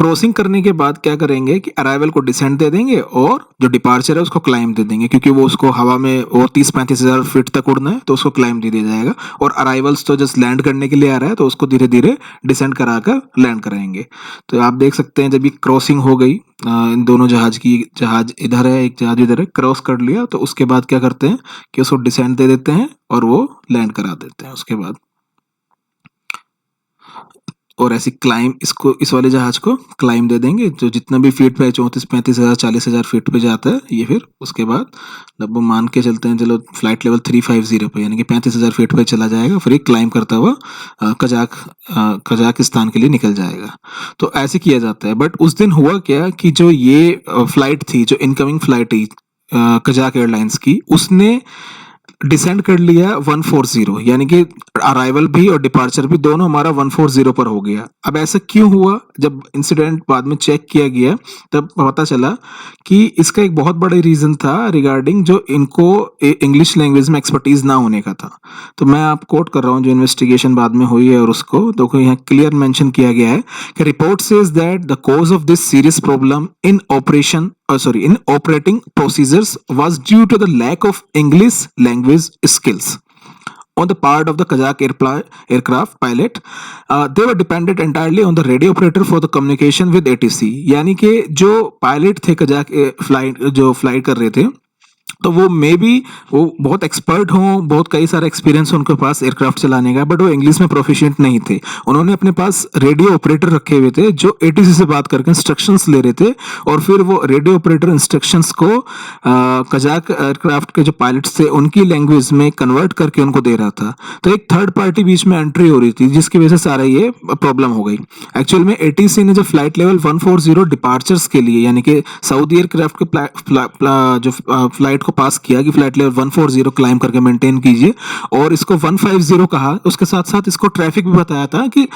Crossing करने के बाद क्या करेंगे कि अराइवल को डिसेंट दे देंगे और जो डिपार्चर है उसको क्लाइंब दे देंगे, क्योंकि वो उसको हवा में और 30-35 हज़ार फीट तक उड़ना है तो उसको क्लाइंब दे दिया जाएगा। और अराइवल्स तो जस्ट लैंड करने के लिए आ रहा है तो उसको धीरे धीरे डिसेंट कराकर लैंड कराएंगे। तो आप देख सकते हैं जब ये क्रॉसिंग हो गई इन दोनों जहाज की, जहाज इधर है एक जहाज इधर है, क्रॉस कर लिया तो उसके बाद क्या करते हैं कि उसको डिसेंट दे देते हैं और वो लैंड करा देते हैं उसके बाद। और ऐसी क्लाइम इसको, इस वाले जहाज को क्लाइम दे देंगे जो जितना भी फीट पे 34-35 हज़ार 40 हज़ार फीट पे जाता है ये, फिर उसके बाद जब वो मान के चलते हैं चलो फ्लाइट लेवल 350 पे यानी कि 35 हज़ार फीट पे चला जाएगा, फिर ये क्लाइम करता हुआ कजाकिस्तान के लिए निकल जाएगा। तो ऐसे किया जाता है। बट उस दिन हुआ क्या कि जो ये फ्लाइट थी, जो इनकमिंग फ्लाइट थी कजाक एयरलाइंस की, उसने डिसेंड कर लिया 140, यानी कि अराइवल भी और डिपार्चर भी दोनों हमारा 140 पर हो गया। अब ऐसा क्यों हुआ? जब इंसिडेंट बाद में चेक किया गया तब पता चला कि इसका एक बहुत बड़ा रीजन था रिगार्डिंग जो इनको इंग्लिश लैंग्वेज में एक्सपर्टीज ना होने का था। तो मैं आप कोट कर रहा हूँ जो इन्वेस्टिगेशन बाद में हुई है और उसको देखो यहाँ क्लियर मेंशन किया गया है कि report says that the cause of this serious problem in in operating procedures was due to the lack of English language skills on the part of the Kazakh aircraft pilot. They were dependent entirely on the radio operator for the communication with ATC. यानी कि जो pilot थे Kazakh flight जो flight कर रहे थे तो वो मे बी वो बहुत एक्सपर्ट हों, बहुत कई सारा एक्सपीरियंस हो उनके पास एयरक्राफ्ट चलाने का, बट वो इंग्लिश में प्रोफिशिएंट नहीं थे। उन्होंने अपने पास रेडियो ऑपरेटर रखे हुए थे जो एटीसी से बात करके इंस्ट्रक्शंस ले रहे थे और फिर वो रेडियो ऑपरेटर इंस्ट्रक्शंस को कजाक एयरक्राफ्ट के जो पायलट्स थे उनकी लैंग्वेज में कन्वर्ट करके उनको दे रहा था। तो एक थर्ड पार्टी बीच में एंट्री हो रही थी जिसकी वजह से सारा ये प्रॉब्लम हो गई। एक्चुअल में एटीसी ने जो फ्लाइट लेवल 140 डिपार्चर्स के लिए यानी कि सऊदी एयरक्राफ्ट के जो फ्लाइट पास किया कि फ्लाइट लेवल 140 क्लाइम करके मेंटेन कीजिए और इसको 150 कहा, उसके साथ साथ इसको ट्रैफिक भी बताया था कि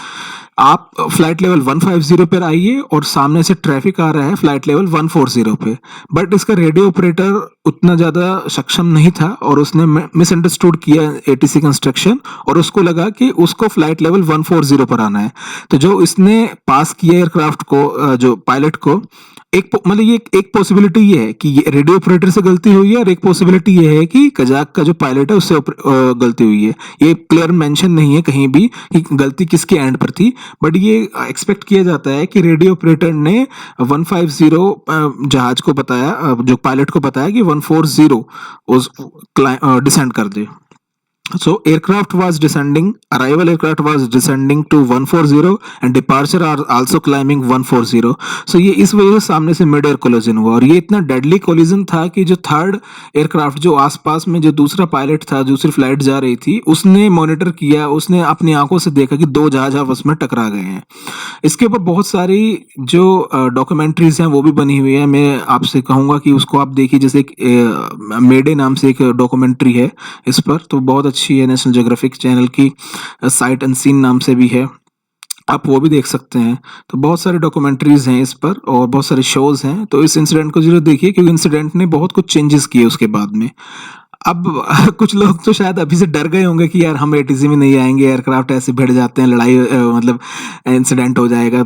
आप फ्लाइट लेवल 150 पर आइए और सामने से ट्रैफिक आ रहा है फ्लाइट लेवल 140 पे। बट इसका रेडियो ऑपरेटर उतना ज़्यादा सक्षम नहीं था और उसने मिसअंडरस्टूड किया एटीसी का इंस्ट्रक्शन और उसको लगा कि उसको फ्लाइट लेवल 140 पर आना है। तो जो इसने पास किया एयरक्राफ्ट को, जो पायलट को, एक मतलब ये एक पॉसिबिलिटी ये है कि ये रेडियो ऑपरेटर से गलती हुई है और एक पॉसिबिलिटी ये है कि कजाक का जो पायलट है उससे गलती हुई है। ये क्लियर मेंशन नहीं है कहीं भी कि गलती किसके एंड पर थी, बट ये एक्सपेक्ट किया जाता है कि रेडियो ऑपरेटर ने 150 जहाज को बताया, जो पायलट को बताया कि 140 उस डिसेंड कर दे। So aircraft was descending, arrival aircraft was descending to 140 and departure are also climbing 140. So ये इस वजह से सामने से मिड एयर कोलिजन हुआ और ये इतना डेडली कोलिजन था कि जो थर्ड एयरक्राफ्ट जो आसपास में जो दूसरा पायलट था, दूसरी फ्लाइट जा रही थी, उसने मॉनिटर किया, उसने अपनी आंखों से देखा कि दो जहाज आपस में टकरा गए हैं। इसके ऊपर बहुत सारी जो डॉक्यूमेंट्रीज हैं वो भी बनी हुई है। मैं आपसे कहूँगा कि उसको आप देखिए, जैसे एक मेडे नाम से एक डॉक्यूमेंट्री है इस पर, तो बहुत अच्छी है, नेशनल ज्योग्राफिक चैनल की साइट अनसीन नाम से भी है, आप वो भी देख सकते हैं। तो बहुत सारे डॉक्यूमेंट्रीज हैं इस पर और बहुत सारे शोज हैं। तो इस इंसिडेंट को जरूर देखिए क्योंकि इंसिडेंट ने बहुत कुछ चेंजेस किए उसके बाद में। अब कुछ लोग तो शायद अभी से डर गए होंगे कि यार हम एटीसी में नहीं आएंगे, एयरक्राफ्ट ऐसे भिड़ जाते हैं, लड़ाई मतलब इंसिडेंट हो जाएगा।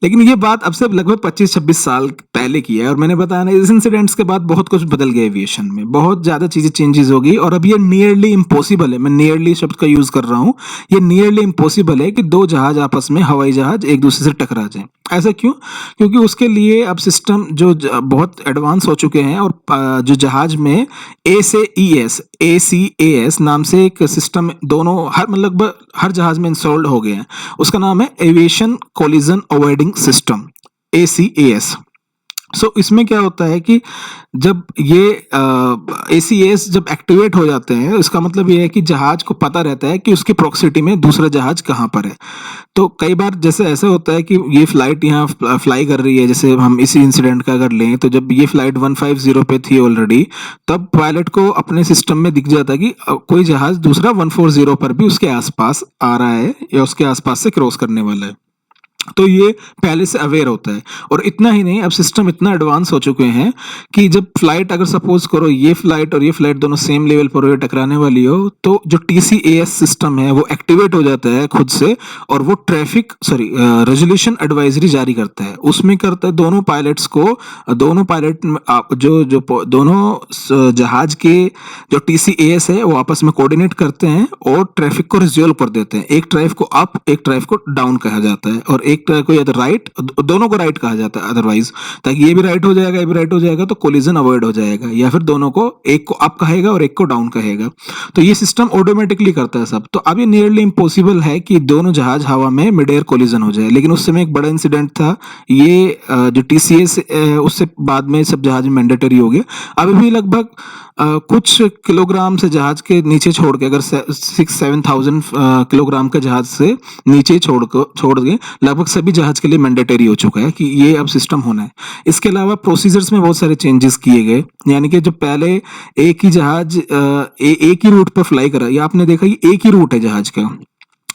लेकिन ये बात अब से लगभग 25-26 साल पहले की है और मैंने बताया ना, इस इंसिडेंट्स के बाद बहुत कुछ बदल गया एविएशन में, बहुत ज़्यादा चीज़ें चेंजेस हो गई और अब ये नियरली इम्पॉसिबल है, मैं नियरली शब्द का यूज़ कर रहा हूँ, ये नियरली इम्पॉसिबल है कि दो जहाज आपस में, हवाई जहाज एक दूसरे से टकरा जाएं। ऐसा क्यों? क्योंकि उसके लिए अब सिस्टम जो बहुत एडवांस हो चुके हैं और जो जहाज में ACAS नाम से एक सिस्टम दोनों लगभग हर जहाज में इंस्टॉल्ड हो गए हैं। उसका नाम है aviation collision avoiding system, ACAS। सो इसमें क्या होता है कि जब ये ACAS जब एक्टिवेट हो जाते हैं, इसका मतलब ये है कि जहाज को पता रहता है कि उसकी प्रॉक्सिमिटी में दूसरा जहाज कहाँ पर है। तो कई बार जैसे ऐसा होता है कि ये फ्लाइट यहाँ फ्लाई कर रही है, जैसे हम इसी इंसिडेंट का अगर लें तो जब ये फ्लाइट 150 पे थी ऑलरेडी, तब पायलट को अपने सिस्टम में दिख जाता है कि कोई जहाज दूसरा 140 पर भी उसके आसपास आ रहा है या उसके आसपास से क्रॉस करने वाला है। तो ये पहले से अवेयर होता है। और इतना ही नहीं, अब सिस्टम इतना एडवांस हो चुके हैं कि जब फ्लाइट, अगर सपोज करो ये फ्लाइट और ये फ्लाइट दोनों सेम लेवल पर हो, टकराने वाली हो, तो जो TCAS सिस्टम है वो एक्टिवेट हो जाता है खुद से, और वो रेजोल्यूशन एडवाइजरी जारी करता है। उसमें करता है दोनों पायलट्स को, दोनों पायलट दोनों जहाज के जो TCAS है वो आपस में कोऑर्डिनेट करते हैं और ट्रैफिक को रिजॉल्व कर देते हैं। एक ड्राइव को अप, एक ड्राइव को डाउन कहा जाता है, और एक ड्राइव को या तो राइट, दोनों को राइट कहा जाता है अदरवाइज, ताकि ये भी राइट हो जाएगा, ये भी राइट हो जाएगा, तो कोलिजन अवॉइड हो जाएगा। या फिर दोनों को, एक को अप कहेगा और एक को डाउन कहेगा। तो ये सिस्टम ऑटोमेटिकली करता है सब। तो अब ये नियरली इम्पॉसिबल है कि दोनों जहाज हवा में मिड एयर कोलिजन हो जाए, लेकिन उस समय एक बड़ा इंसिडेंट था। ये जो TCAS उससे बाद में सब जहाज में मैंडेटरी हो गया। अभी भी लगभग कुछ किलोग्राम से जहाज के नीचे छोड़ के, अगर 6-7,000 किलोग्राम के जहाज से नीचे छोड़ के लगभग सभी जहाज के लिए मैंडेटरी हो चुका है कि ये अब सिस्टम होना है। इसके अलावा प्रोसीजर्स में बहुत सारे चेंजेस किए गए, यानी कि जो पहले एक ही जहाज एक ही रूट पर फ्लाई करा, ये आपने देखा कि एक ही रूट है जहाज का,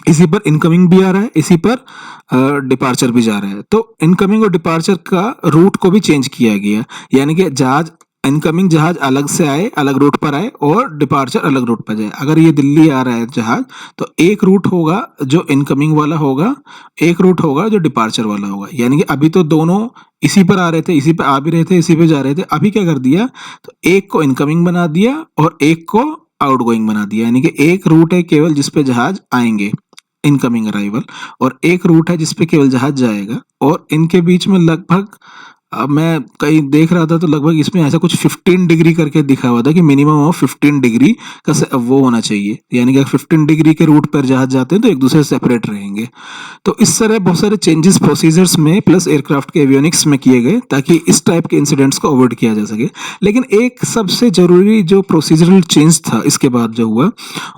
इसी पर इनकमिंग भी आ रहा है, इसी पर डिपार्चर भी जा रहा है। तो इनकमिंग और डिपार्चर का रूट को भी चेंज किया गया, यानी कि जहाज, इनकमिंग जहाज अलग से आए, अलग रूट पर आए, और डिपार्चर अलग रूट पर जाए। अगर ये दिल्ली आ रहा है जहाज, तो एक रूट होगा जो इनकमिंग वाला होगा, एक रूट होगा जो डिपार्चर वाला होगा। यानी कि अभी तो दोनों इसी पर आ रहे थे, इसी पे आ भी रहे थे, इसी पे जा रहे थे। अभी क्या कर दिया, तो एक को इनकमिंग बना दिया और एक को आउटगोइंग बना दिया। यानी कि एक रूट है केवल जिसपे जहाज आएंगे, इनकमिंग अराइवल, और एक रूट है जिसपे केवल जहाज जाएगा। और इनके बीच में लगभग, अब मैं कहीं देख रहा था तो लगभग इसमें ऐसा कुछ 15 डिग्री करके दिखा हुआ था कि मिनिमम ऑफ 15 डिग्री का वो होना चाहिए। यानी कि 15 डिग्री के रूट पर जहाज जाते हैं तो एक दूसरे से सेपरेट रहेंगे। तो इस तरह बहुत सारे चेंजेस प्रोसीजर्स में प्लस एयरक्राफ्ट के एवियोनिक्स में किए गए, ताकि इस टाइप के इंसिडेंट्स को अवॉइड किया जा सके। लेकिन एक सबसे जरूरी जो प्रोसीजरल चेंज था इसके बाद जो हुआ,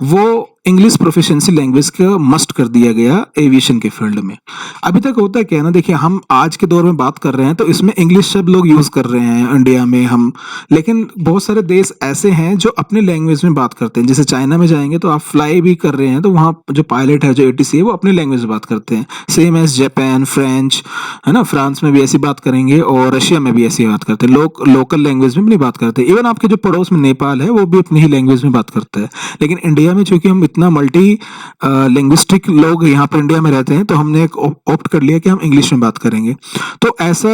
वो इंग्लिश प्रोफिशिएंसी लैंग्वेज का मस्ट कर दिया गया एविएशन के फील्ड में। अभी तक होता क्या है ना, देखिए हम आज के दौर में बात कर रहे हैं तो इसमें इंग्लिश सब लोग यूज कर रहे हैं इंडिया में हम, लेकिन बहुत सारे देश ऐसे हैं जो अपने लैंग्वेज में बात करते हैं। जैसे चाइना में जाएंगे तो आप फ्लाई भी कर रहे हैं तो वहाँ जो पायलट है, जो ATC है, वो अपने लैंग्वेज में बात करते हैं। सेम एज जापान, फ्रेंच, है ना, फ्रांस में भी ऐसी बात करेंगे, और रशिया में भी ऐसी बात करते हैं। लोग लोकल लैंग्वेज में भी नहीं बात करते। इवन आपके जो पड़ोस में नेपाल है वो भी अपनी ही लैंग्वेज में बात करता है। लेकिन इंडिया में चूंकि हम इतना मल्टी लिंग्विस्टिक लोग यहाँ पर इंडिया में रहते हैं, तो हमने एक ऑप्ट कर लिया कि हम इंग्लिश में बात करेंगे। तो ऐसा,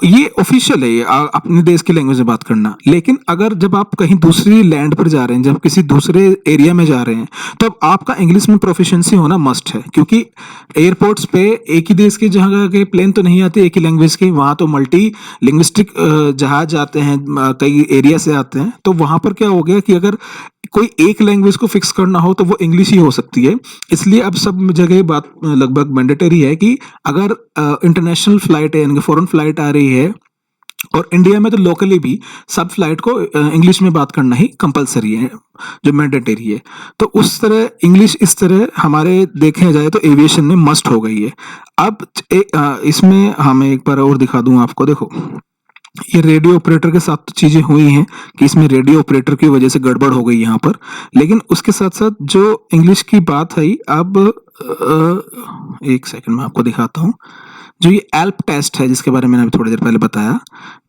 ये ऑफिशियल है, ये अपने देश की लैंग्वेज में बात करना। लेकिन अगर जब आप कहीं दूसरी लैंड पर जा रहे हैं, जब किसी दूसरे एरिया में जा रहे हैं, तब आपका इंग्लिश में प्रोफिशिएंसी होना मस्ट है। क्योंकि एयरपोर्ट्स पे एक ही देश के जगह के प्लेन तो नहीं आते एक ही लैंग्वेज के, वहाँ तो मल्टी लिंग्विस्टिक जहाज आते हैं, कई एरिया से आते हैं। तो वहाँ पर क्या हो गया कि अगर कोई एक लैंग्वेज को फिक्स करना हो तो वो इंग्लिश ही हो सकती है। इसलिए अब सब जगह बात लगभग मैंडेटरी है कि अगर इंटरनेशनल फ्लाइट है, यानी कि फॉरेन फ्लाइट आ रही है, और इंडिया में तो लोकली भी सब फ्लाइट को इंग्लिश में बात करना ही कंपलसरी है, जो मैंडेटरी है। तो उस तरह इंग्लिश इस तरह हमारे देखे जाए तो एविएशन में मस्ट हो गई है। अब इसमें हमें एक बार और दिखा दूं आपको, देखो ये रेडियो ऑपरेटर के साथ तो चीजें हुई हैं कि इसमें रेडियो ऑपरेटर की वजह से गड़बड़ हो गई यहाँ पर। लेकिन उसके साथ साथ जो इंग्लिश की बात है, अब एक सेकंड में आपको दिखाता हूँ। जो ये एल्प टेस्ट है जिसके बारे में मैंने थोड़ी देर पहले बताया,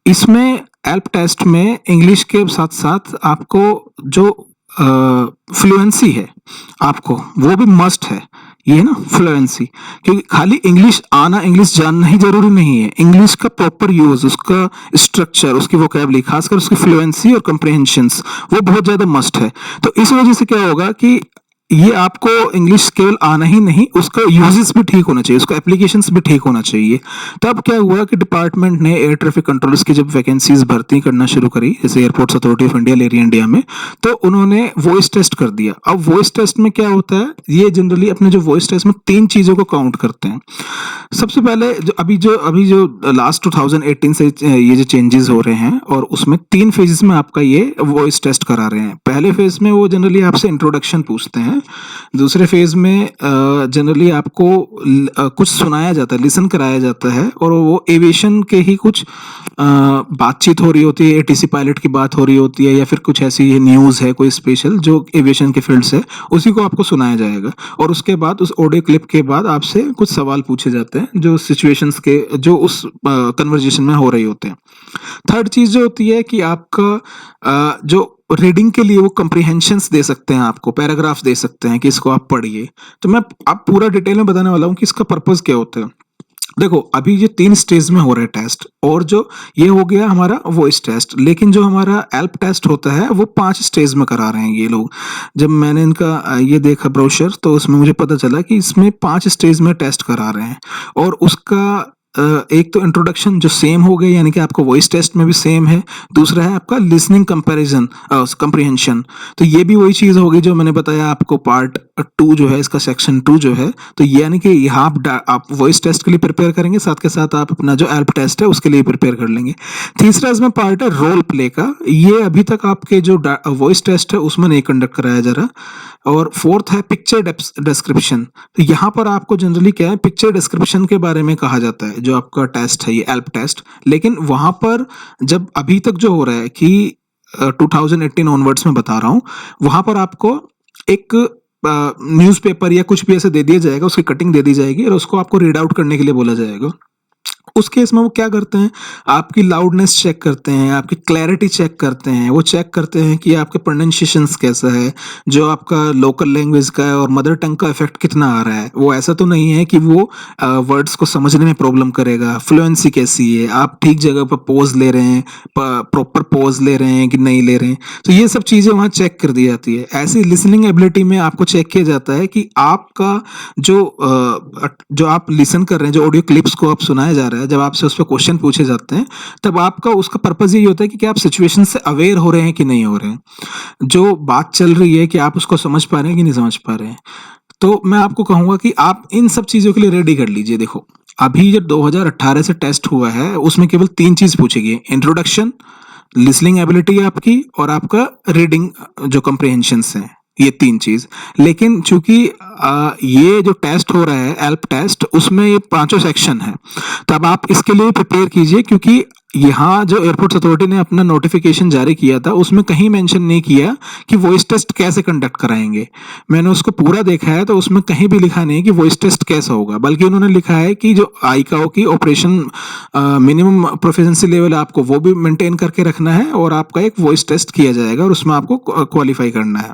इसमें एल्प टेस्ट में इंग्लिश के साथ साथ आपको जो फ्लुएंसी है आपको वो भी मस्ट है। ये है ना फ्लुएंसी, क्योंकि खाली इंग्लिश आना, इंग्लिश जानना ही जरूरी नहीं है। इंग्लिश का प्रॉपर यूज, उसका स्ट्रक्चर, उसकी वोकैबुलरी, खासकर उसकी फ्लुएंसी और कॉम्प्रिहेंशंस, वो बहुत ज्यादा मस्ट है। तो इस वजह से क्या होगा कि ये आपको इंग्लिश केवल आना ही नहीं, उसका यूजेस भी ठीक होना चाहिए, उसका एप्लीकेशंस भी ठीक होना चाहिए। तब क्या हुआ कि डिपार्टमेंट ने एयर ट्रैफिक कंट्रोलर्स की जब वैकेंसीज भर्ती करना शुरू करी, जैसे एयरपोर्ट्स अथॉरिटी ऑफ इंडिया ले रही है इंडिया में, तो उन्होंने वॉइस टेस्ट कर दिया। अब वॉइस टेस्ट में क्या होता है, ये जनरली अपने जो वॉइस टेस्ट में 3 चीजों को काउंट करते हैं। सबसे पहले जो अभी जो लास्ट 2018 से ये जो चेंजेस हो रहे हैं, और उसमें 3 फेजेस में आपका ये वॉइस टेस्ट करा रहे हैं। पहले फेज में वो जनरली आपसे इंट्रोडक्शन पूछते हैं, है। दूसरे फेज़ में जनरली आपको कुछ सुनाया जाता है, लिसन कराया जाता है और वो एविएशन के ही कुछ बातचीत हो रही होती है, एटीसी पायलट की बात हो रही होती है या फिर कुछ ऐसी न्यूज़ है कोई स्पेशल जो एविएशन के फील्ड से, उसी को आपको सुनाया जाएगा और उसके बाद उस ऑडियो क्लिप के बाद आपसे कुछ सवाल पूछे जाते हैं जो सिचुएशंस के जो उस कन्वर्जेशन में हो रही होते हैं। थर्ड चीज़ जो होती है कि आपका जो रीडिंग के लिए वो कम्प्रीहेंशंस दे सकते हैं, आपको पैराग्राफ्स दे सकते हैं कि इसको आप पढ़िए। तो मैं आप पूरा डिटेल में बताने वाला हूँ कि इसका पर्पस क्या होता है। देखो अभी ये 3 स्टेज में हो रहा है टेस्ट और जो ये हो गया हमारा वॉइस टेस्ट, लेकिन जो हमारा एल्प टेस्ट होता है वो 5 स्टेज में करा रहे हैं ये लोग। जब मैंने इनका ये देखा ब्रोशर तो उसमें मुझे पता चला कि इसमें 5 स्टेज में टेस्ट करा रहे हैं और उसका एक तो इंट्रोडक्शन जो सेम हो गया यानी कि आपको वॉइस टेस्ट में भी सेम है। दूसरा है आपका लिसनिंग कंपैरिजन कम्प्रीहेंशन, तो ये भी वही चीज़ होगी जो मैंने बताया आपको पार्ट 2 जो है इसका सेक्शन 2 जो है, तो यानी कि यहाँ आप वॉइस टेस्ट के लिए प्रिपेयर करेंगे, साथ के साथ आप अपना जो एल्प टेस्ट है उसके लिए प्रिपेयर कर लेंगे। तीसरा इसमें पार्ट है रोल प्ले का, ये अभी तक आपके जो वॉइस टेस्ट है उसमें नहीं कंडक्ट कराया जा रहा। और फोर्थ है पिक्चर डिस्क्रिप्शन, तो यहाँ पर आपको जनरली क्या है पिक्चर डिस्क्रिप्शन के बारे में कहा जाता है जो आपका टेस्ट है ये एल्प टेस्ट। लेकिन वहाँ पर जब अभी तक जो हो रहा है कि 2018 ऑनवर्ड्स में बता रहा हूँ, वहाँ पर आपको एक न्यूज़पेपर या कुछ भी ऐसे दे दिया जाएगा, उसकी कटिंग दे दी जाएगी और उसको आपको रीड आउट करने के लिए बोला जाएगा। उस केस में वो क्या करते हैं, आपकी लाउडनेस चेक करते हैं, आपकी क्लैरिटी चेक करते हैं, वो चेक करते हैं कि आपके प्रोनाउंसिएशंस कैसा है, जो आपका लोकल लैंग्वेज का है और मदर टंग का इफेक्ट कितना आ रहा है। वो ऐसा तो नहीं है कि वो वर्ड्स को समझने में प्रॉब्लम करेगा, फ्लुएंसी कैसी है, आप ठीक जगह पर पॉज ले रहे हैं, प्रॉपर पॉज ले रहे हैं कि नहीं ले रहे हैं, तो ये सब चीज़ें वहाँ चेक कर दी जाती है। ऐसी लिसनिंग एबिलिटी में आपको चेक किया जाता है कि आपका जो आप लिसन कर रहे हैं, जो ऑडियो क्लिप्स को आप सुनाया जा रहा है, जब आपसे उस पर क्वेश्चन पूछे जाते हैं तब आपका उसका पर्पस यही होता है कि क्या आप सिचुएशन से अवेयर हो रहे हैं कि नहीं हो रहे हैं, जो बात चल रही है कि आप उसको समझ पा रहे हैं कि नहीं समझ पा रहे हैं। तो मैं आपको कहूंगा कि आप इन सब चीजों के लिए रेडी कर लीजिए। देखो अभी जो 2018 से टेस्ट हुआ है उसमें केवल 3 चीज पूछी गई, इंट्रोडक्शन, लिसनिंग एबिलिटी आपकी और आपका रीडिंग जो कम्प्रीहेंशंस हैं, ये 3 चीज। लेकिन चूंकि ये जो टेस्ट हो रहा है एल्प टेस्ट, उसमें ये 5 सेक्शन है, तब आप इसके लिए प्रिपेयर कीजिए क्योंकि यहाँ जो एयरपोर्ट्स अथॉरिटी ने अपना नोटिफिकेशन जारी किया था उसमें कहीं मेंशन नहीं किया कि वॉइस टेस्ट कैसे कंडक्ट कराएंगे। मैंने उसको पूरा देखा है तो उसमें कहीं भी लिखा नहीं कि वॉइस टेस्ट कैसा होगा, बल्कि उन्होंने लिखा है कि जो आईकाओ की ऑपरेशन मिनिमम प्रोफिशिएंसी लेवल आपको वो भी मेंटेन करके रखना है और आपका एक वॉइस टेस्ट किया जाएगा और उसमें आपको क्वालिफाई करना है।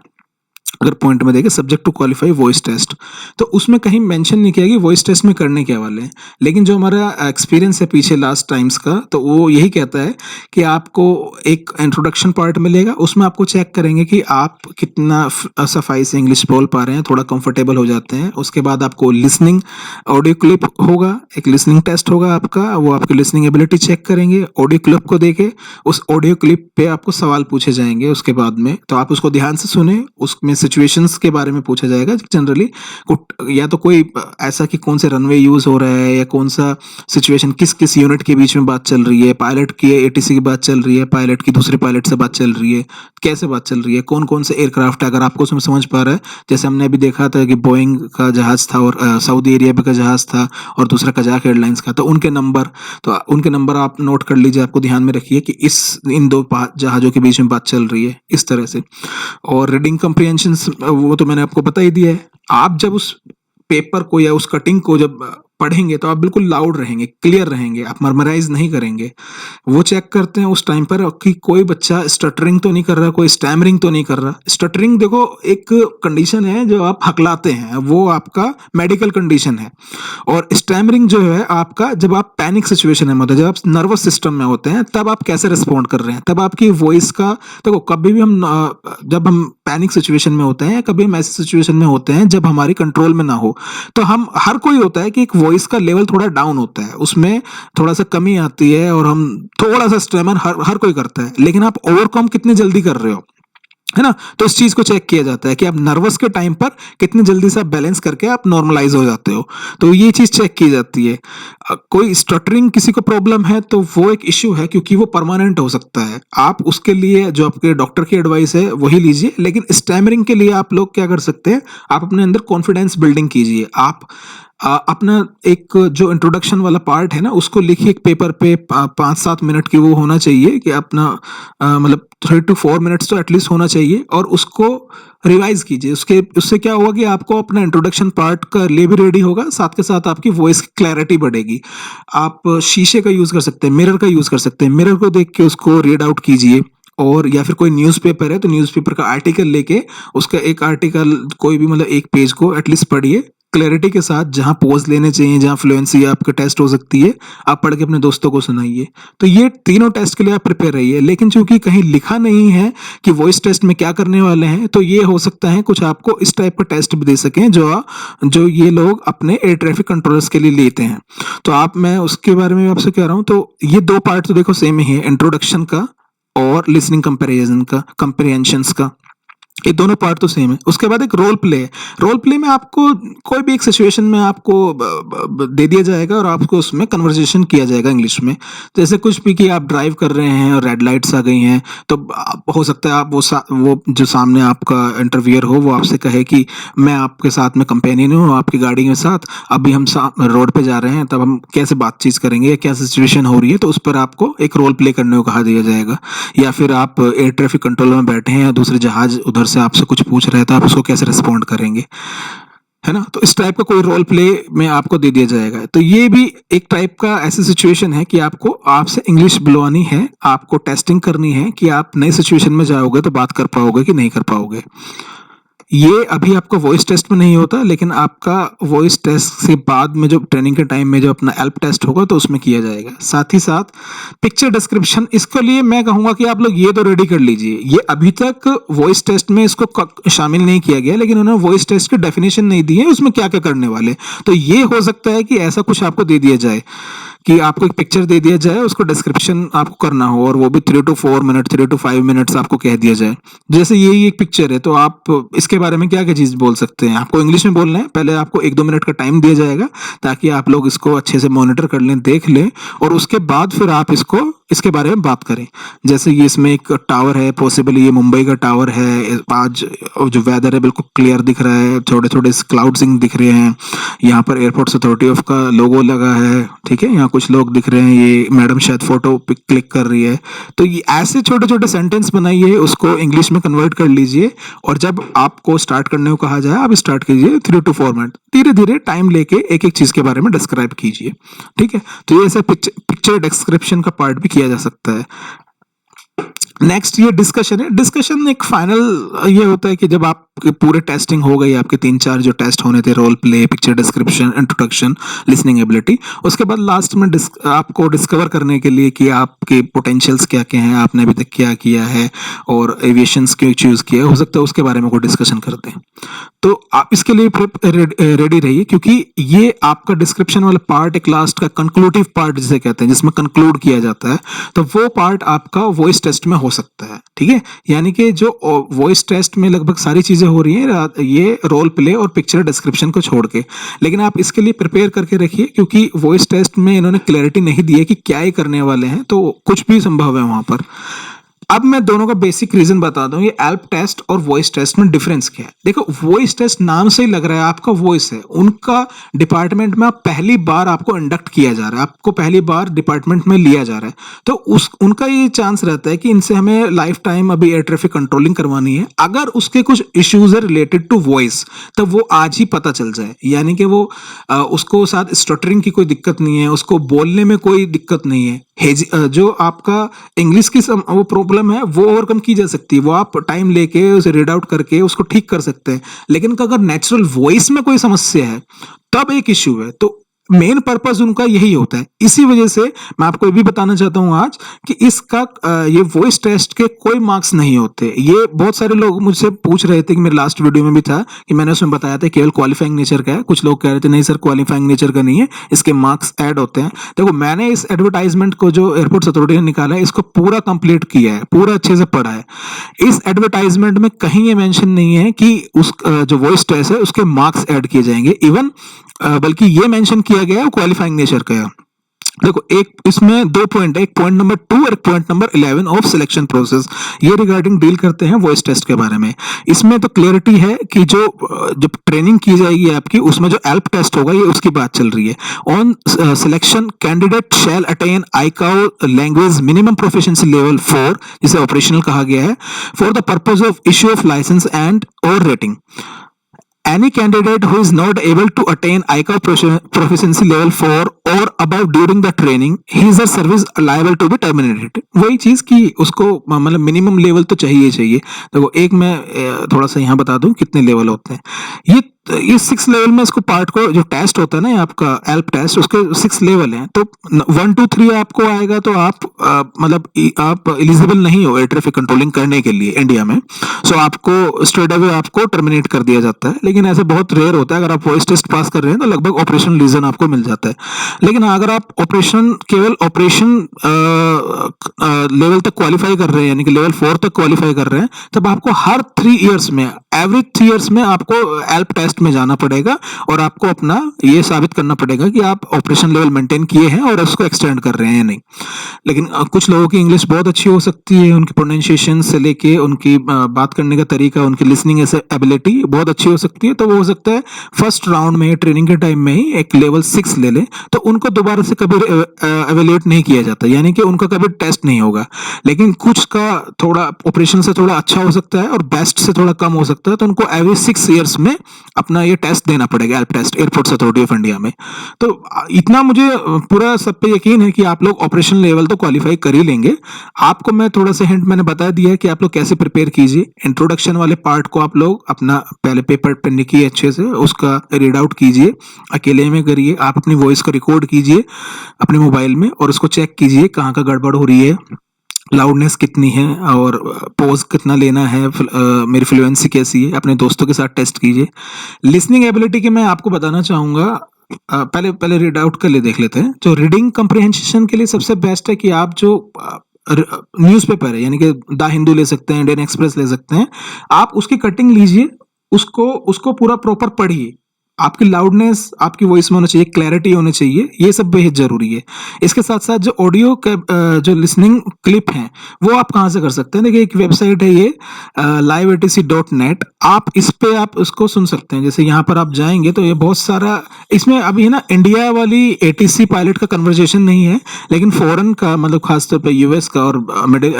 अगर पॉइंट में देखें subject to qualify voice test, तो उसमें कहीं मेंशन नहीं किया कि वॉइस टेस्ट में करने क्या वाले हैं। लेकिन जो हमारा एक्सपीरियंस है पीछे लास्ट टाइम्स का, तो वो यही कहता है कि आपको एक इंट्रोडक्शन पार्ट मिलेगा, उसमें आपको चेक करेंगे कि आप कितना सफाई से इंग्लिश बोल पा रहे हैं, थोड़ा कंफर्टेबल हो जाते हैं। उसके बाद आपको लिसनिंग ऑडियो क्लिप होगा, एक लिसनिंग टेस्ट होगा आपका, वो आपकी लिसनिंग एबिलिटी चेक करेंगे। ऑडियो क्लिप को देके उस ऑडियो क्लिप पे आपको सवाल पूछे जाएंगे उसके बाद में, तो आप उसको ध्यान से सुने। उसमें सिचुएशंस के बारे में पूछा जाएगा जनरली, या तो कोई ऐसा कि कौन से रनवे यूज हो रहा है या कौन सा सिचुएशन किस किस यूनिट के बीच में बात चल रही है, पायलट की एटीसी की बात चल रही है, पायलट की दूसरे पायलट से बात चल रही है, कैसे बात चल रही है, कौन कौन से एयरक्राफ्ट है, अगर आपको उसमें समझ पा रहा है। जैसे हमने अभी देखा था कि बोइंग का जहाज था और सऊदी अरेबिया का जहाज था और दूसरा कजाक एयरलाइंस का, तो उनके नंबर आप नोट कर लीजिए, आपको ध्यान में रखिए कि इन 2 जहाजों के बीच में बात चल रही है, इस तरह से। और रीडिंग कम्प्रीहेंशन वो तो मैंने आपको बता ही दिया है। आप जब उस पेपर को या उस कटिंग को जब पढ़ेंगे तो आप बिल्कुल लाउड रहेंगे, क्लियर रहेंगे, आप मर्मराइज नहीं करेंगे। वो चेक करते हैं उस टाइम पर कि कोई बच्चा स्टटरिंग तो नहीं कर रहा, कोई स्टैमरिंग तो नहीं कर रहा। स्टटरिंग देखो एक कंडीशन है जो आप हकलाते हैं, वो आपका मेडिकल कंडीशन है। और स्टैमरिंग जो है आपका जब आप पैनिक सिचुएशन में होते हैं, जब आप नर्वस सिस्टम में होते हैं, तब आप कैसे रिस्पॉन्ड कर रहे हैं, तब आपकी वॉइस का देखो। कभी भी जब हम पैनिक सिचुएशन में होते हैं, कभी हम ऐसी सिचुएशन में होते हैं जब हमारी कंट्रोल में ना हो, तो हम हर कोई होता है कि एक वॉइस का लेवल थोड़ा डाउन होता है, उसमें थोड़ा सा कमी आती है और हम थोड़ा सा स्ट्रेमर हर कोई करता है। लेकिन आप ओवरकम कितनी जल्दी कर रहे हो, है ना? तो इस चीज़ को चेक किया जाता है कि आप नर्वस के टाइम पर कितनी जल्दी से आप बैलेंस करके आप नॉर्मलाइज़ हो जाते हो। तो ये चीज़ चेक की जाती है। कोई स्टटरिंग किसी को प्रॉब्लम है तो वो एक इश्यू है क्योंकि वो परमानेंट हो सकता है। आप उसके लिए जो आपके डॉक्टर की एडवाइस है वही लीजिए, लेकिन स्टैमरिंग के लिए आप लोग क्या कर सकते हैं, आप अपने अंदर कॉन्फिडेंस बिल्डिंग कीजिए। आप अपना एक जो इंट्रोडक्शन वाला पार्ट है ना उसको लिखिए एक पेपर पे, 5-7 मिनट की वो होना चाहिए कि अपना मतलब 3 टू 4 मिनट्स तो एटलीस्ट होना चाहिए, और उसको रिवाइज कीजिए। उससे क्या होगा कि आपको अपना इंट्रोडक्शन पार्ट का लिए भी रेडी होगा, साथ के साथ आपकी वॉइस की क्लैरिटी बढ़ेगी। आप शीशे का यूज़ कर सकते हैं, मिरर का यूज़ कर सकते हैं। मिरर को देख के उसको रीड आउट कीजिए, और या फिर कोई न्यूज़पेपर है तो न्यूज़पेपर का आर्टिकल लेके उसका एक आर्टिकल कोई भी मतलब एक पेज को एटलीस्ट पढ़िए क्लैरिटी के साथ। जहाँ पॉज लेने चाहिए, जहाँ फ्लुएंसी आपके टेस्ट हो सकती है, आप पढ़ के अपने दोस्तों को सुनाइए। तो ये तीनों टेस्ट के लिए आप प्रिपेयर रहिए। लेकिन चूंकि कहीं लिखा नहीं है कि वॉइस टेस्ट में क्या करने वाले हैं, तो ये हो सकता है कुछ आपको इस टाइप का टेस्ट भी दे सकें जो ये लोग अपने एयर ट्रैफिक कंट्रोलर्स के लिए लेते हैं। तो मैं उसके बारे में आपसे कह रहा हूँ। तो ये दो पार्ट तो देखो सेम ही है, इंट्रोडक्शन का और लिसनिंग कंपेरिजन का, कंप्रिहेंशंस का। ये दोनों पार्ट तो सेम है। उसके बाद एक रोल प्ले है। रोल प्ले में आपको कोई भी एक सिचुएशन में आपको दे दिया जाएगा और आपको उसमें कन्वर्सेशन किया जाएगा इंग्लिश में। जैसे कुछ भी कि आप ड्राइव कर रहे हैं और रेड लाइट्स आ गई हैं, तो हो सकता है आप वो जो सामने आपका इंटरव्यूअर हो वो आपसे कहे कि मैं आपके साथ में कंपेनियन हूँ, आपकी गाड़ी के साथ अभी हम रोड पे जा रहे हैं, तब हम कैसे बातचीत करेंगे या क्या सिचुएशन हो रही है, तो उस पर आपको एक रोल प्ले करने को कहा दिया जाएगा। या फिर आप एयर ट्रैफिक कंट्रोल में बैठे हैं, दूसरे जहाज उधर से आपसे कुछ पूछ रहे हैं, तो आप उसको कैसे रिस्पॉन्ड करेंगे, है ना? तो इस टाइप का कोई रोल प्ले में आपको दे दिया जाएगा। तो ये भी एक टाइप का ऐसी सिचुएशन है कि आपको आपसे इंग्लिश बुलवानी है, आपको टेस्टिंग करनी है कि आप नई सिचुएशन में जाओगे तो बात कर पाओगे कि नहीं कर पाओगे। ये अभी आपका वॉइस टेस्ट में नहीं होता, लेकिन आपका वॉइस टेस्ट से बाद में जो ट्रेनिंग के टाइम में जो अपना एल्प टेस्ट होगा तो उसमें किया जाएगा। साथ ही साथ पिक्चर डिस्क्रिप्शन, इसके लिए मैं कहूंगा कि आप लोग ये तो रेडी कर लीजिए। ये अभी तक वॉइस टेस्ट में इसको शामिल नहीं किया गया, लेकिन उन्होंने वॉइस टेस्ट की डेफिनेशन नहीं दी है उसमें क्या क्या करने वाले। तो ये हो सकता है कि ऐसा कुछ आपको दे दिया जाए कि आपको एक पिक्चर दे दिया जाए, उसको डिस्क्रिप्शन आपको करना हो, और वो भी 3 टू 4 मिनट, 3 टू 5 मिनट्स आपको कह दिया जाए। जैसे यही एक पिक्चर है, तो आप इसके बारे में क्या क्या चीज़ बोल सकते हैं। आपको इंग्लिश में बोलना है, पहले आपको 1-2 मिनट का टाइम दिया जाएगा ताकि आप लोग इसको अच्छे से मॉनिटर कर लें, देख लें, और उसके बाद फिर आप इसके बारे में बात करें। जैसे ये इसमें एक टावर है, पॉसिबली ये मुंबई का टावर है। आज जो वेदर है बिल्कुल क्लियर दिख रहा है, थोड़े थोड़े क्लाउड सिंग दिख रहे हैं। यहाँ पर एयरपोर्ट्स अथॉरिटी ऑफ का लोगो लगा है, ठीक है। यहाँ कुछ लोग दिख रहे हैं, ये मैडम शायद फोटो क्लिक कर रही है। तो ये ऐसे छोटे छोटे सेंटेंस बनाइए, उसको इंग्लिश में कन्वर्ट कर लीजिए, और जब आपको स्टार्ट करने को कहा जाए आप स्टार्ट कीजिए। 3 टू 4 मिनट धीरे धीरे टाइम लेके एक एक चीज के बारे में डिस्क्राइब कीजिए, ठीक है। तो ये ऐसा पिक्चर डिस्क्रिप्शन का पार्ट भी किया जा सकता है। नेक्स्ट ये डिस्कशन है। डिस्कशन एक फाइनल ये होता है कि जब आपके पूरे टेस्टिंग हो गई, आपके 3-4 जो टेस्ट होने थे, role play, picture description, introduction, listening ability, उसके बाद लास्ट में आपको डिस्कवर करने के लिए कि आपके पोटेंशियल्स क्या क्या हैं, आपने अभी तक क्या किया है और एविएशंस क्यों चूज किया, हो सकता है उसके बारे में कोई डिस्कशन करते हैं। तो आप इसके लिए रेडी रहिए, क्योंकि ये आपका डिस्क्रिप्शन वाला पार्ट एक लास्ट का कंक्लूटिव पार्ट जिसे कहते हैं, जिसमें कंक्लूड किया जाता है, तो वो पार्ट आपका वॉइस टेस्ट में हो सकता है, ठीक है। यानी कि जो वॉइस टेस्ट में लगभग सारी चीजें हो रही हैं, ये रोल प्ले और पिक्चर डिस्क्रिप्शन को छोड़ के, लेकिन आप इसके लिए प्रिपेयर करके रखिए, क्योंकि वॉइस टेस्ट में इन्होंने क्लैरिटी नहीं दी है कि क्या ही करने वाले हैं, तो कुछ भी संभव है वहां पर। अब मैं दोनों का बेसिक रीजन बता दूं, ये एल्प टेस्ट और वॉइस टेस्ट में डिफरेंस क्या है। देखो, वॉइस टेस्ट नाम से ही लग रहा है आपका वॉइस है, उनका डिपार्टमेंट में पहली बार आपको इंडक्ट किया जा रहा है, आपको पहली बार डिपार्टमेंट में लिया जा रहा है, तो उनका ये चांस रहता है कि इनसे हमें लाइफ टाइम अभी एयर ट्रैफिक कंट्रोलिंग करवानी है। अगर उसके कुछ इश्यूज है रिलेटेड टू वॉइस, तो वो आज ही पता चल जाए। यानी कि वो उसको साथ स्टटरिंग की कोई दिक्कत नहीं है, उसको बोलने में कोई दिक्कत नहीं है, जो आपका इंग्लिश की वो प्रॉब्लम है वो ओवरकम की जा सकती है, वो आप टाइम लेके उसे रीड आउट करके उसको ठीक कर सकते हैं। लेकिन अगर नेचुरल वॉइस में कोई समस्या है तब एक इश्यू है। तो मेन पर्पस उनका यही होता है। इसी वजह से मैं आपको ये भी बताना चाहता हूँ आज कि इसका ये वॉइस टेस्ट के कोई मार्क्स नहीं होते। ये बहुत सारे लोग मुझसे पूछ रहे थे कि मेरे लास्ट वीडियो में भी था कि मैंने उसमें बताया था केवल क्वालिफाइंग नेचर का है। कुछ लोग कह रहे थे नहीं सर क्वालिफाइंग नेचर का नहीं है, इसके मार्क्स ऐड होते हैं। देखो मैंने इस एडवर्टाइजमेंट को जो एयरपोर्ट अथॉरिटी ने निकाला है इसको पूरा कंप्लीट किया है, पूरा अच्छे से पढ़ा है। इस एडवर्टाइजमेंट में कहीं ये मेंशन नहीं है कि उस जो वॉइस टेस्ट है उसके मार्क्स ऐड किए जाएंगे। इवन बल्कि ये मेंशन किया गया है क्वालिफाइंग नेचर का है। देखो एक इसमें दो पॉइंट है, एक पॉइंट नंबर 2 और एक point number 11 of selection process, ये रिगार्डिंग डील करते हैं वॉइस टेस्ट के बारे में। इसमें तो क्लियरिटी है कि जो जब ट्रेनिंग की जाएगी आपकी उसमें जो एल्प टेस्ट होगा ये उसकी बात चल रही है। On selection candidate shall attain ICAO language minimum proficiency level 4 जिसे ऑपरेशनल कहा गया है for the purpose of issue of licence and और rating. Any candidate who is not able to attain ICAO proficiency level 4 or above during the training, his or service liable to be terminated। वही चीज कि उसको मतलब minimum level तो चाहिए। देखो एक मैं थोड़ा सा यहाँ बता दूं कितने लेवल होते हैं। ये 6 लेवल में इसको पार्ट को जो टेस्ट होता है ना आपका एल्प टेस्ट, उसके 6 लेवल हैं। तो 1 2 3 आपको आएगा तो आप मतलब आप एलिजिबल नहीं हो एयर ट्रैफिक कंट्रोलिंग करने के लिए इंडिया में। सो आपको स्ट्रेट अवे आपको टर्मिनेट कर दिया जाता है। लेकिन ऐसे बहुत रेयर होता है, अगर आप वॉइस टेस्ट पास कर रहे हैं तो लगभग ऑपरेशन रीजन आपको मिल जाता है। लेकिन अगर आप केवल ऑपरेशन लेवल तक क्वालिफाई कर रहे हैं यानी कि लेवल 4 तक क्वालिफाई कर रहे हैं, तब आपको हर 3 इयर्स में एवरी 3 इयर्स में आपको एल्प टेस्ट में जाना पड़ेगा और आपको अपना ये साबित करना पड़ेगा कि आप ऑपरेशन लेवल मेंटेन किए हैं और उसको एक्सटेंड कर रहे हैं या नहीं। लेकिन कुछ लोगों की इंग्लिश बहुत अच्छी हो सकती है, उनकी प्रोनाउंसिएशन से लेके उनकी बात करने का तरीका, उनकी लिसनिंग एबिलिटी बहुत अच्छी हो सकती है। तो वो हो सकता है फर्स्ट राउंड में ट्रेनिंग के टाइम में ही एक लेवल 6 ले ले, तो उनको दोबारा से कभी एवेल्यूएट नहीं किया जाता, यानी कि उनका कभी टेस्ट नहीं होगा। लेकिन कुछ का थोड़ा ऑपरेशन से थोड़ा अच्छा हो सकता है और बेस्ट से थोड़ा कम हो सकता है, तो उनको एवरी 6 इयर्स में अपना ये टेस्ट देना पड़ेगा, ELP test, airports authority of India में। तो इतना मुझे पूरा सब पे यकीन है कि आप लोग ऑपरेशन लेवल तो क्वालिफाई कर ही लेंगे। आपको मैं थोड़ा सा हिंट मैंने बता दिया है कि आप लोग कैसे प्रिपेयर कीजिए। इंट्रोडक्शन वाले पार्ट को आप लोग अपना पहले पेपर पे लिखिए, अच्छे से उसका रीड आउट कीजिए, अकेले में करिए। आप अपनी वॉइस को रिकॉर्ड कीजिए अपने मोबाइल में और उसको चेक कीजिए कहाँ का गड़बड़ हो रही है, लाउडनेस कितनी है और पोज कितना लेना है, मेरी फ्लुएंसी कैसी है। अपने दोस्तों के साथ टेस्ट कीजिए। लिसनिंग एबिलिटी के मैं आपको बताना चाहूँगा, पहले रीड आउट कर ले देख लेते हैं। जो रीडिंग कंप्रिहेंशन के लिए सबसे बेस्ट है कि आप जो न्यूज़पेपर है यानी कि द हिंदू ले सकते हैं, इंडियन एक्सप्रेस ले सकते हैं, आप उसकी कटिंग लीजिए, उसको पूरा प्रॉपर पढ़िए। आपकी लाउडनेस आपकी वॉइस में होना चाहिए, क्लैरिटी होनी चाहिए, ये सब बेहद जरूरी है। इसके साथ साथ जो ऑडियो जो लिसनिंग क्लिप हैं वो आप कहाँ से कर सकते हैं। देखिए एक वेबसाइट है ये liveatc.net, आप इस पे आप उसको सुन सकते हैं। जैसे यहाँ पर आप जाएंगे तो ये बहुत सारा इसमें अभी ना इंडिया वाली एटीसी पायलट का कन्वर्जेशन नहीं है, लेकिन फॉरेन का मतलब खासतौर पे यूएस का और मिडिल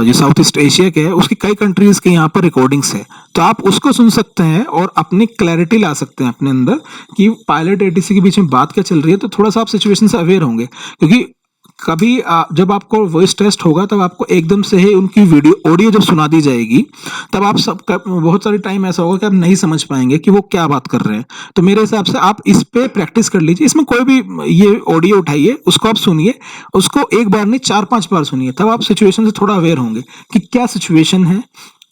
जो साउथ ईस्ट एशिया के है उसकी कई कंट्रीज के यहाँ पर रिकॉर्डिंग्स है, तो आप उसको सुन सकते हैं और अपनी क्लैरिटी ला सकते हैं अपने अंदर कि पायलट एटीसी के बीच में बात क्या चल रही है। तो थोड़ा सा आप सिचुएशन से अवेयर होंगे, क्योंकि कभी जब आपको वॉइस टेस्ट होगा तब आपको एकदम से ही उनकी ऑडियो जब सुना दी जाएगी तब आप बहुत सारी टाइम ऐसा होगा कि आप नहीं समझ पाएंगे कि वो क्या बात कर रहे हैं। तो मेरे हिसाब से आप इस पे प्रैक्टिस कर लीजिए। इसमें कोई भी ये ऑडियो उठाइए, उसको आप सुनिए, उसको एक बार नहीं 4-5 बार सुनिए, तब आप सिचुएशन से थोड़ा अवेयर होंगे कि क्या सिचुएशन है,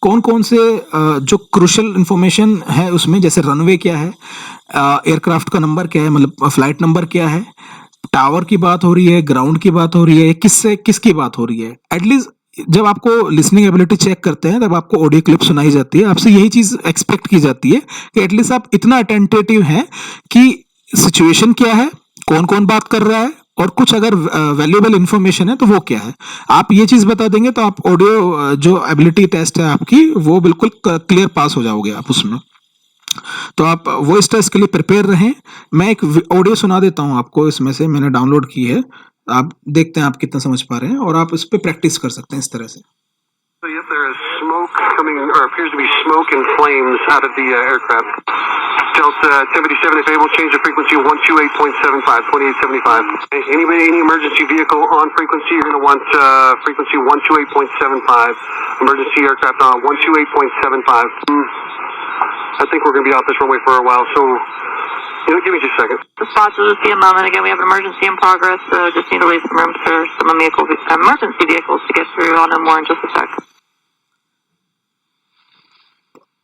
कौन कौन से जो क्रूशियल इंफॉर्मेशन है उसमें, जैसे रनवे क्या है, एयरक्राफ्ट का नंबर क्या है, मतलब फ्लाइट नंबर क्या है, टावर की बात हो रही है, ग्राउंड की बात हो रही है, किसकी बात हो रही है। एटलीस्ट जब आपको लिसनिंग एबिलिटी चेक करते हैं तब आपको ऑडियो क्लिप सुनाई जाती है, आपसे यही चीज एक्सपेक्ट की जाती है कि एटलीस्ट आप इतना अटेंटिव हैं कि सिचुएशन क्या है, कौन कौन बात कर रहा है और कुछ अगर वैल्यूएबल इंफॉर्मेशन है तो वो क्या है। आप ये चीज बता देंगे तो आप ऑडियो जो एबिलिटी टेस्ट है आपकी वो बिल्कुल क्लियर पास हो जाओगे आप उसमें। तो आप वॉइस टेस्ट के लिए प्रिपेयर रहें। मैं एक ऑडियो सुना देता हूं आपको, इसमें से मैंने डाउनलोड की है, आप देखते हैं आप कितना समझ पा रहे हैं और आप इस पे प्रैक्टिस कर सकते हैं इस तरह से। So yes, there is smoke coming, or appears to be smoke and flames out of the aircraft. Delta 1057, if able, change the frequency 128.75, 2875. Any emergency vehicle on frequency, you're going to want frequency 128.75. Emergency aircraft on 128.75. I think we're going to be off this runway for a while, so Give me just a second. The spots of the CMM, and again, we have an emergency in progress, so just need to leave some room for some emergency vehicles to get through on more in just a sec.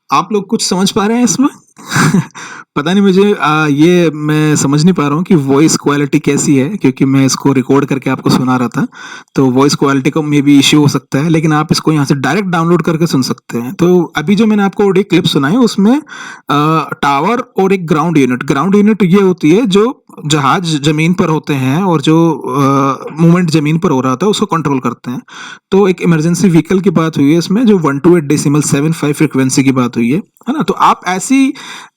आप लोग कुछ समझ पा रहे हैं इसमें? पता नहीं मुझे ये मैं समझ नहीं पा रहा हूँ कि वॉइस क्वालिटी कैसी है, क्योंकि मैं इसको रिकॉर्ड करके आपको सुना रहा था, तो वॉइस क्वालिटी का मे बी इश्यू हो सकता है, लेकिन आप इसको यहाँ से डायरेक्ट डाउनलोड करके सुन सकते हैं। तो अभी जो मैंने आपको ऑडियो क्लिप सुनाई उसमें टावर और एक ग्राउंड यूनिट ये होती है जो जहाज जमीन पर होते हैं और जो मूवमेंट जमीन पर हो रहा था उसको कंट्रोल करते हैं। तो एक इमरजेंसी व्हीकल की बात हुई है इसमें, जो 128.75 फ्रीक्वेंसी की बात हुई है ना। तो आप ऐसी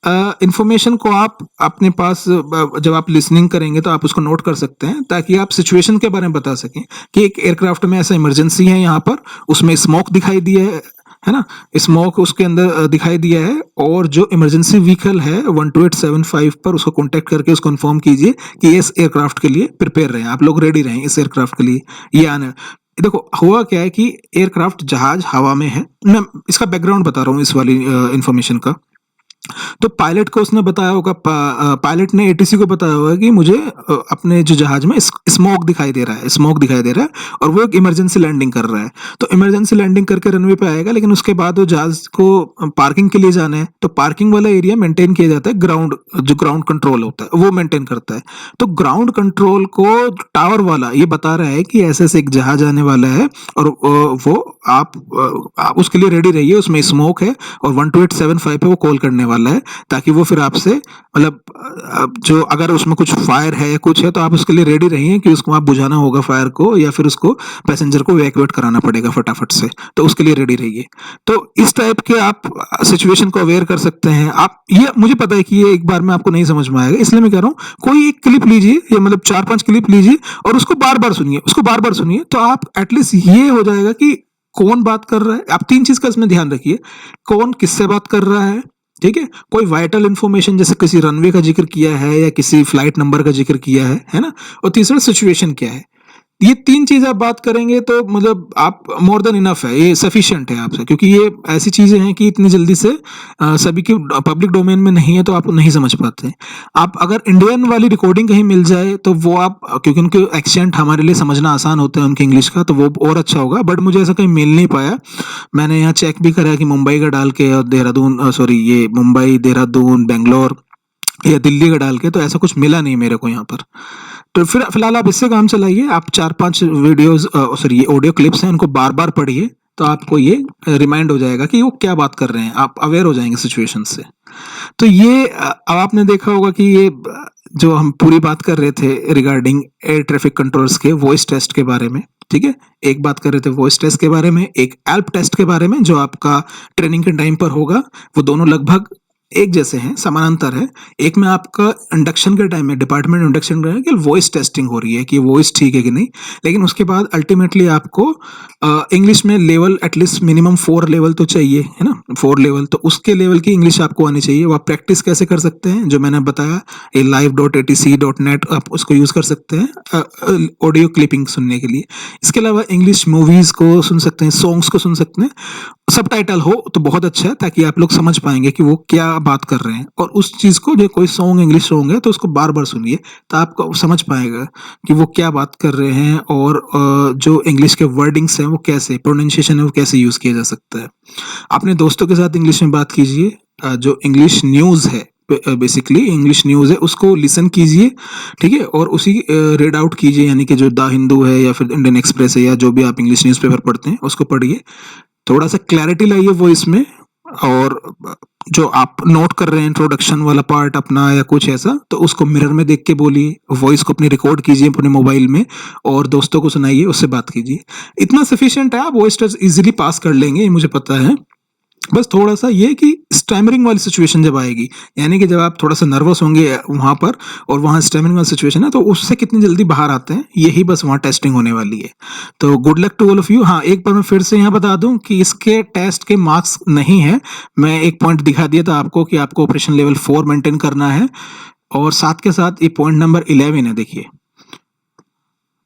इंफॉर्मेशन को आप अपने पास जब आप लिसनिंग करेंगे तो आप उसको नोट कर सकते हैं, ताकि आप सिचुएशन के बारे में बता सकें कि एक एयरक्राफ्ट में ऐसा इमरजेंसी है, यहाँ पर उसमें स्मोक दिखाई दिया है ना, स्मोक उसके अंदर दिखाई दिया है, और जो इमरजेंसी व्हीकल है 12875 पर उसको कांटेक्ट करके उसको इन्फॉर्म कीजिए कि इस एयरक्राफ्ट के लिए प्रिपेयर रहें, आप लोग रेडी रहें इस एयरक्राफ्ट के लिए। ये आना देखो हुआ क्या है कि एयरक्राफ्ट जहाज हवा में है, मैं इसका बैकग्राउंड बता रहा हूँ इस वाली इंफॉर्मेशन का। तो पायलट को उसने बताया होगा, पायलट ने एटीसी को बताया होगा कि मुझे अपने जो जहाज में स्मोक दिखाई दे रहा है और वो एक इमरजेंसी लैंडिंग कर रहा है। तो इमरजेंसी लैंडिंग करके रनवे पे आएगा, लेकिन उसके बाद वो जहाज को पार्किंग के लिए जाना है, तो पार्किंग वाला एरिया मेंटेन किया जाता है, जो ग्राउंड कंट्रोल होता है वो मेंटेन करता है। तो ग्राउंड कंट्रोल को टावर वाला ये बता रहा है कि ऐसे ऐसे एक जहाज आने वाला है और वो आप उसके लिए रेडी रहिए, उसमें स्मोक है और 12875 पे वो कॉल करने वाला है, ताकि वो फिर आपसे मतलब जो अगर उसमें कुछ फायर है या कुछ है तो आप उसके लिए रेडी रहिए कि उसको आप बुझाना होगा फायर को, या फिर उसको पैसेंजर को इवैक्यूएट कराना पड़ेगा फटाफट से, तो उसके लिए रेडी रहिए। तो इस टाइप के आप सिचुएशन को अवेयर कर सकते हैं। आप ये मुझे पता है कि ये एक बार में आपको नहीं समझ में आएगा, इसलिए मैं कह रहा हूँ कोई एक क्लिप लीजिए या मतलब 4-5 क्लिप लीजिए और उसको बार बार सुनिए, तो आप एटलीस्ट ये हो जाएगा कि कौन बात कर रहा है। आप 3 चीज का इसमें ध्यान रखिए, कौन किससे बात कर रहा है, ठीक है, कोई वाइटल इंफॉर्मेशन जैसे किसी रनवे का जिक्र किया है या किसी फ्लाइट नंबर का जिक्र किया है ना, और तीसरा सिचुएशन क्या है। ये 3 चीज आप बात करेंगे तो मतलब आप मोर देन इनफ है, ये सफिशिएंट है आपसे, क्योंकि ये ऐसी चीजें हैं कि इतनी जल्दी से सभी की पब्लिक डोमेन में नहीं है तो आप नहीं समझ पाते। आप अगर इंडियन वाली रिकॉर्डिंग कहीं मिल जाए तो वो आप, क्योंकि उनके एक्सेंट हमारे लिए समझना आसान होता है उनके इंग्लिश का, तो वो और अच्छा होगा, बट मुझे ऐसा कहीं मिल नहीं पाया। मैंने यहाँ चेक भी करा कि मुंबई का डाल के और देहरादून ये मुंबई, देहरादून, बेंगलोर या दिल्ली का डाल के, तो ऐसा कुछ मिला नहीं मेरे को यहाँ पर। तो फिर फिलहाल आप इससे काम चलाइए, आप 4-5 वीडियोस ये ऑडियो क्लिप्स हैं उनको बार बार पढ़िए, तो आपको ये रिमाइंड हो जाएगा कि वो क्या बात कर रहे हैं, आप अवेयर हो जाएंगे सिचुएशन से। तो ये अब आपने देखा होगा कि ये जो हम पूरी बात कर रहे थे रिगार्डिंग एयर ट्रैफिक कंट्रोल्स के वॉइस टेस्ट के बारे में, ठीक है, एक बात कर रहे थे वॉइस टेस्ट के बारे में, एक एल्प टेस्ट के बारे में जो आपका ट्रेनिंग के टाइम पर होगा, वो दोनों लगभग एक जैसे हैं, समानांतर है। एक में आपका इंडक्शन के टाइम में डिपार्टमेंट इंडक्शन का है कि वॉइस टेस्टिंग हो रही है कि वॉइस ठीक है कि नहीं, लेकिन उसके बाद अल्टीमेटली आपको इंग्लिश में लेवल एटलीस्ट मिनिमम 4 लेवल तो चाहिए, है ना, 4 लेवल, तो उसके लेवल की इंग्लिश आपको आनी चाहिए। वो आप प्रैक्टिस कैसे कर सकते हैं, जो मैंने बताया ये live.atc.net आप उसको यूज कर सकते हैं ऑडियो क्लिपिंग सुनने के लिए। इसके अलावा इंग्लिश मूवीज को सुन सकते हैं, सॉन्ग्स को सुन सकते हैं, सब टाइटल हो तो बहुत अच्छा है, ताकि आप लोग समझ पाएंगे कि वो क्या बात कर रहे हैं। और उस चीज को, जो कोई सॉन्ग इंग्लिश सॉन्ग है तो उसको बार बार सुनिए, तो आपको समझ पाएगा कि वो क्या बात कर रहे हैं, और जो इंग्लिश के वर्डिंग्स हैं वो कैसे, प्रोनाउंसिएशन है वो कैसे यूज किया जा सकता है। अपने दोस्तों के साथ इंग्लिश में बात कीजिए, जो इंग्लिश न्यूज है, बेसिकली इंग्लिश न्यूज है उसको लिसन कीजिए, ठीक है, और उसी रीड आउट कीजिए, यानी कि जो द हिंदू है या फिर इंडियन एक्सप्रेस है या जो भी आप इंग्लिश न्यूज़पेपर पढ़ते हैं उसको पढ़िए, थोड़ा सा क्लैरिटी लाइए वॉइस में। और जो आप नोट कर रहे हैं इंट्रोडक्शन वाला पार्ट अपना या कुछ ऐसा, तो उसको मिरर में देख के बोलिए, वॉइस को अपनी रिकॉर्ड कीजिए अपने मोबाइल में और दोस्तों को सुनाइए, उससे बात कीजिए। इतना सफिशिएंट है, आप वॉइस टेस्ट इजीली पास कर लेंगे, ये मुझे पता है। बस थोड़ा सा ये कि स्टैमरिंग वाली सिचुएशन जब आएगी, यानी कि जब आप थोड़ा सा नर्वस होंगे वहां पर और वहां स्टैमरिंग वाली सिचुएशन है, तो उससे कितनी जल्दी बाहर आते हैं, यही बस वहां टेस्टिंग होने वाली है। तो good luck to all of you. हाँ, एक बार मैं फिर से यहाँ बता दूं कि इसके टेस्ट के मार्क्स नहीं है, मैं एक पॉइंट दिखा दिया था आपको कि आपको ऑपरेशन लेवल 4 मेंटेन करना है, और साथ के साथ ये पॉइंट नंबर 11 है, देखिए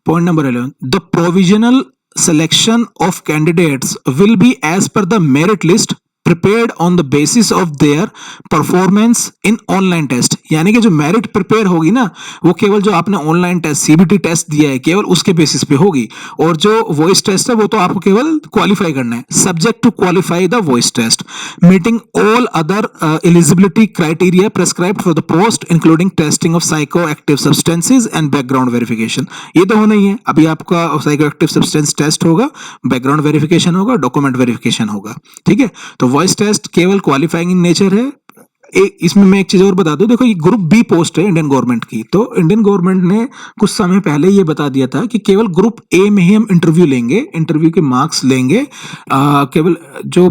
point number 11, the provisional selection of candidates will be as per the merit list prepared on the basis of their performance in online test। यानी कि जो मेरिट प्रिपेयर होगी ना वो केवल जो आपने ऑनलाइन टेस्ट सीबीटी टेस्ट दिया है केवल उसके बेसिस पे होगी, और जो वॉइस टेस्ट है वो तो आपको केवल क्वालिफाई करना है, subject to qualify the voice test, meeting all other eligibility criteria prescribed for the post including testing of psycho active substances and background verification. ये तो होना ही है, अभी आपका साइको एक्टिव सब्सटेंस टेस्ट होगा, बैकग्राउंड वेरिफिकेशन होगा, डॉक्यूमेंट वेरिफिकेशन होगा, ठीक है। तो वॉइस टेस्ट केवल क्वालिफाइंग इन नेचर है। इसमें मैं एक चीज और बता दूं, देखो ये ग्रुप बी पोस्ट है इंडियन गवर्नमेंट की, तो इंडियन गवर्नमेंट ने कुछ समय पहले ये बता दिया था कि केवल ग्रुप ए में ही हम इंटरव्यू लेंगे, इंटरव्यू के मार्क्स लेंगे, केवल जो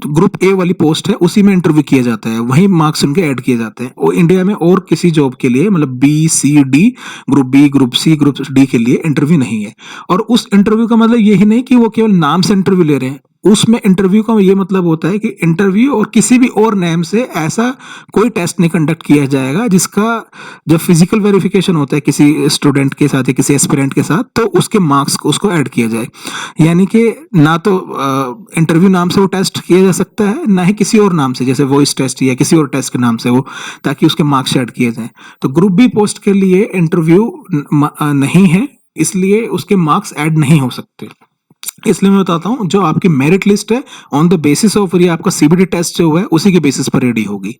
ग्रुप ए वाली पोस्ट है उसी में इंटरव्यू किया जाता है, वही मार्क्स उनके ऐड किए जाते हैं। वो इंडिया में और किसी जॉब के लिए मतलब B C D, group B group C group D के लिए इंटरव्यू नहीं है। और उस इंटरव्यू का मतलब यही नहीं कि वो केवल नाम से इंटरव्यू ले रहे हैं, उसमें इंटरव्यू का ये मतलब होता है कि इंटरव्यू और किसी भी और नेम से ऐसा कोई टेस्ट नहीं कंडक्ट किया जाएगा जिसका जब फिजिकल वेरिफिकेशन होता है किसी स्टूडेंट के साथ या किसी एस्पिरेंट के साथ तो उसके मार्क्स को उसको ऐड किया जाए। यानी कि ना तो इंटरव्यू नाम से वो टेस्ट किया जा सकता है, ना ही किसी और नाम से जैसे वॉइस टेस्ट या किसी और टेस्ट के नाम से वो, ताकि उसके मार्क्स ऐड किए जाएं। तो ग्रुप बी पोस्ट के लिए इंटरव्यू नहीं है, इसलिए उसके मार्क्स ऐड नहीं हो सकते। इसलिए मैं बताता हूं जो आपकी मेरिट लिस्ट है ऑन द बेसिस ऑफ ये आपका सीबीटी टेस्ट जो है उसी के बेसिस पर रेडी होगी,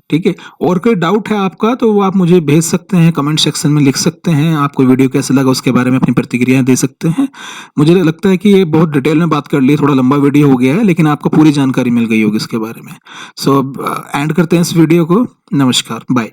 ठीक है। और कोई डाउट है आपका तो वो आप मुझे भेज सकते हैं, कमेंट सेक्शन में लिख सकते हैं, आपको वीडियो कैसा लगा उसके बारे में अपनी प्रतिक्रियाएं दे सकते हैं। मुझे लगता है कि ये बहुत डिटेल में बात कर ली, थोड़ा लंबा वीडियो हो गया है लेकिन आपको पूरी जानकारी मिल गई होगी इसके बारे में। सो एंड करते हैं इस वीडियो को। नमस्कार, बाय।